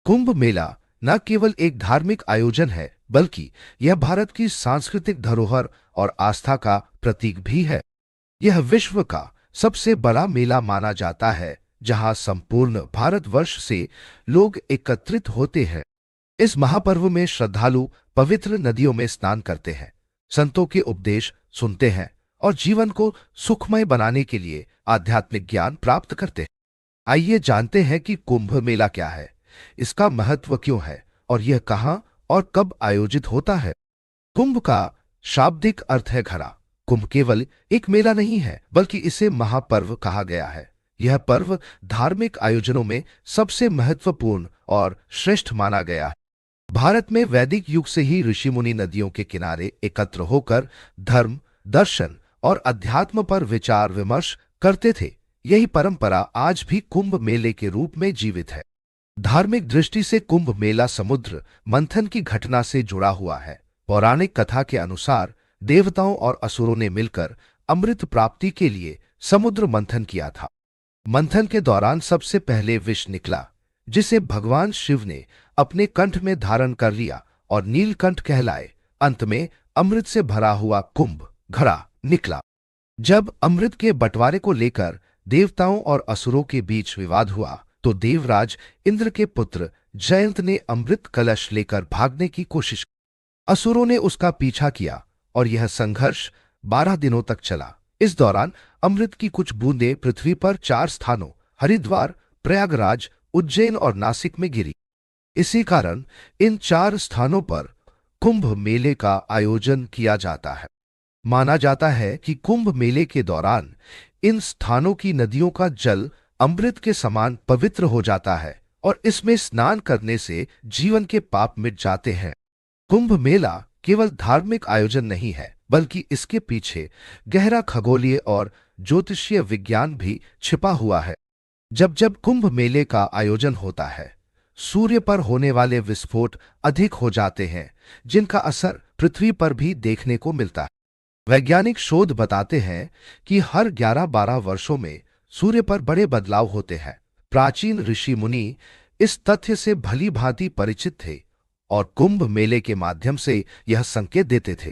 कुंभ मेला न केवल एक धार्मिक आयोजन है, बल्कि यह भारत की सांस्कृतिक धरोहर और आस्था का प्रतीक भी है। यह विश्व का सबसे बड़ा मेला माना जाता है, जहां संपूर्ण भारतवर्ष से लोग एकत्रित होते हैं। इस महापर्व में श्रद्धालु पवित्र नदियों में स्नान करते हैं, संतों के उपदेश सुनते हैं और जीवन को सुखमय बनाने के लिए आध्यात्मिक ज्ञान प्राप्त करते हैं। आइए जानते हैं कि कुंभ मेला क्या है, इसका महत्व क्यों है और यह कहां और कब आयोजित होता है। कुंभ का शाब्दिक अर्थ है घड़ा। कुंभ केवल एक मेला नहीं है, बल्कि इसे महापर्व कहा गया है। यह पर्व धार्मिक आयोजनों में सबसे महत्वपूर्ण और श्रेष्ठ माना गया है। भारत में वैदिक युग से ही ऋषि मुनि नदियों के किनारे एकत्र होकर धर्म, दर्शन और अध्यात्म पर विचार विमर्श करते थे। यही परंपरा आज भी कुंभ मेले के रूप में जीवित है। धार्मिक दृष्टि से कुंभ मेला समुद्र मंथन की घटना से जुड़ा हुआ है। पौराणिक कथा के अनुसार देवताओं और असुरों ने मिलकर अमृत प्राप्ति के लिए समुद्र मंथन किया था। मंथन के दौरान सबसे पहले विष निकला, जिसे भगवान शिव ने अपने कंठ में धारण कर लिया और नीलकंठ कहलाए। अंत में अमृत से भरा हुआ कुंभ घड़ा निकला। जब अमृत के बंटवारे को लेकर देवताओं और असुरों के बीच विवाद हुआ, तो देवराज इंद्र के पुत्र जयंत ने अमृत कलश लेकर भागने की कोशिश की। असुरों ने उसका पीछा किया और यह संघर्ष 12 दिनों तक चला। इस दौरान अमृत की कुछ बूंदें पृथ्वी पर 4 स्थानों हरिद्वार, प्रयागराज, उज्जैन और नासिक में गिरी। इसी कारण इन 4 स्थानों पर कुंभ मेले का आयोजन किया जाता है। माना जाता है कि कुंभ मेले के दौरान इन स्थानों की नदियों का जल अमृत के समान पवित्र हो जाता है और इसमें स्नान करने से जीवन के पाप मिट जाते हैं। कुंभ मेला केवल धार्मिक आयोजन नहीं है, बल्कि इसके पीछे गहरा खगोलीय और ज्योतिषीय विज्ञान भी छिपा हुआ है। जब जब कुंभ मेले का आयोजन होता है, सूर्य पर होने वाले विस्फोट अधिक हो जाते हैं, जिनका असर पृथ्वी पर भी देखने को मिलता है। वैज्ञानिक शोध बताते हैं कि हर 11-12 वर्षों में सूर्य पर बड़े बदलाव होते हैं। प्राचीन ऋषि मुनि इस तथ्य से भली भांति परिचित थे और कुंभ मेले के माध्यम से यह संकेत देते थे।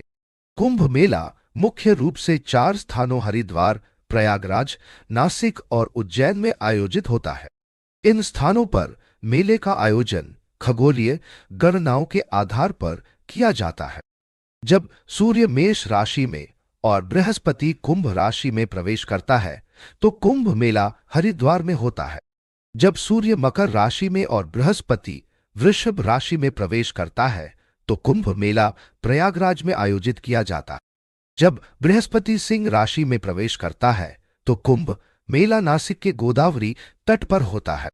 कुंभ मेला मुख्य रूप से 4 स्थानों हरिद्वार, प्रयागराज, नासिक और उज्जैन में आयोजित होता है। इन स्थानों पर मेले का आयोजन खगोलीय गणनाओं के आधार पर किया जाता है। जब सूर्य मेष राशि में और बृहस्पति कुंभ राशि में प्रवेश करता है, तो कुंभ मेला हरिद्वार में होता है। जब सूर्य मकर राशि में और बृहस्पति वृषभ राशि में प्रवेश करता है, तो कुंभ मेला प्रयागराज में आयोजित किया जाता है। जब बृहस्पति सिंह राशि में प्रवेश करता है, तो कुंभ मेला नासिक के गोदावरी तट पर होता है।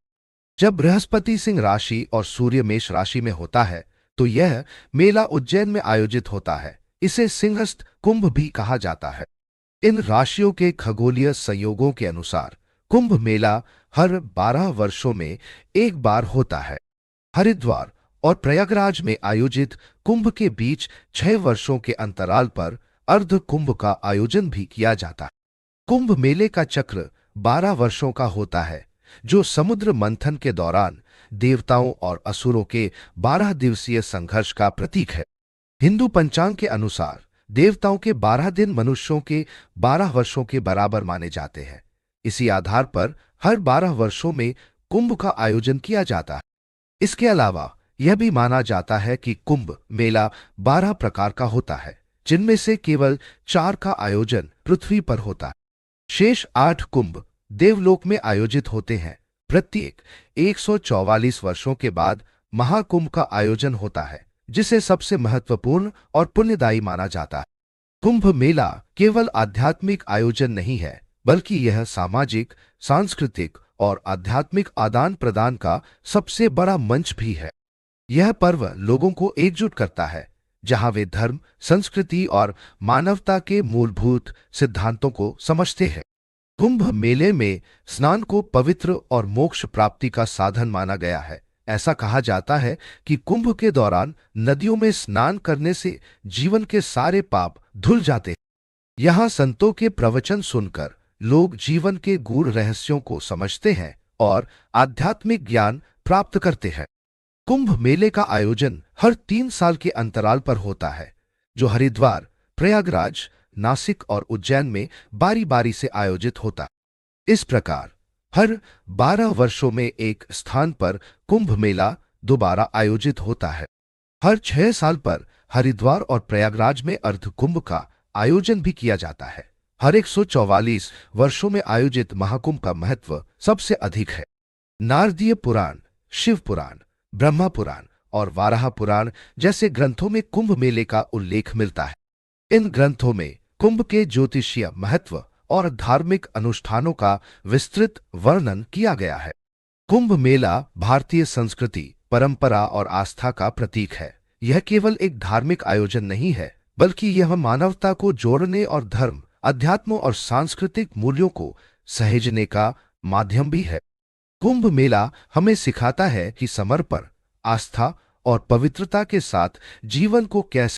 जब बृहस्पति सिंह राशि और सूर्य मेष राशि में होता है, तो यह मेला उज्जैन में आयोजित होता है। इसे सिंहस्थ कुंभ भी कहा जाता है। इन राशियों के खगोलीय संयोगों के अनुसार कुंभ मेला हर 12 वर्षों में एक बार होता है। हरिद्वार और प्रयागराज में आयोजित कुंभ के बीच 6 वर्षों के अंतराल पर अर्ध कुंभ का आयोजन भी किया जाता है। कुंभ मेले का चक्र 12 वर्षों का होता है, जो समुद्र मंथन के दौरान देवताओं और असुरों के 12 दिवसीय संघर्ष का प्रतीक है। हिंदू पंचांग के अनुसार देवताओं के 12 दिन मनुष्यों के 12 वर्षों के बराबर माने जाते हैं। इसी आधार पर हर 12 वर्षों में कुंभ का आयोजन किया जाता है। इसके अलावा यह भी माना जाता है कि कुंभ मेला 12 प्रकार का होता है, जिनमें से केवल 4 का आयोजन पृथ्वी पर होता है। शेष 8 कुंभ देवलोक में आयोजित होते हैं। प्रत्येक 144 वर्षों के बाद महाकुंभ का आयोजन होता है, जिसे सबसे महत्वपूर्ण और पुण्यदायी माना जाता है। कुंभ मेला केवल आध्यात्मिक आयोजन नहीं है, बल्कि यह सामाजिक, सांस्कृतिक और आध्यात्मिक आदान प्रदान का सबसे बड़ा मंच भी है। यह पर्व लोगों को एकजुट करता है, जहां वे धर्म, संस्कृति और मानवता के मूलभूत सिद्धांतों को समझते हैं। कुंभ मेले में स्नान को पवित्र और मोक्ष प्राप्ति का साधन माना गया है। ऐसा कहा जाता है कि कुंभ के दौरान नदियों में स्नान करने से जीवन के सारे पाप धुल जाते हैं। यहाँ संतों के प्रवचन सुनकर लोग जीवन के गूढ़ रहस्यों को समझते हैं और आध्यात्मिक ज्ञान प्राप्त करते हैं। कुंभ मेले का आयोजन हर 3 साल के अंतराल पर होता है, जो हरिद्वार, प्रयागराज, नासिक और उज्जैन में बारी बारी से आयोजित होता है। इस प्रकार हर 12 वर्षों में एक स्थान पर कुंभ मेला दोबारा आयोजित होता है। हर 6 साल पर हरिद्वार और प्रयागराज में अर्ध कुंभ का आयोजन भी किया जाता है। हर 144 वर्षों में आयोजित महाकुंभ का महत्व सबसे अधिक है। नारदीय पुराण, शिव पुराण, ब्रह्मा पुराण और वाराह पुराण जैसे ग्रंथों में कुंभ मेले का उल्लेख मिलता है। इन ग्रंथों में कुंभ के ज्योतिषीय महत्व और धार्मिक अनुष्ठानों का विस्तृत वर्णन किया गया है। कुंभ मेला भारतीय संस्कृति, परंपरा और आस्था का प्रतीक है। यह केवल एक धार्मिक आयोजन नहीं है, बल्कि यह मानवता को जोड़ने और धर्म, अध्यात्म और सांस्कृतिक मूल्यों को सहेजने का माध्यम भी है। कुंभ मेला हमें सिखाता है कि समर्पण, आस्था और पवित्रता के साथ जीवन को कैसे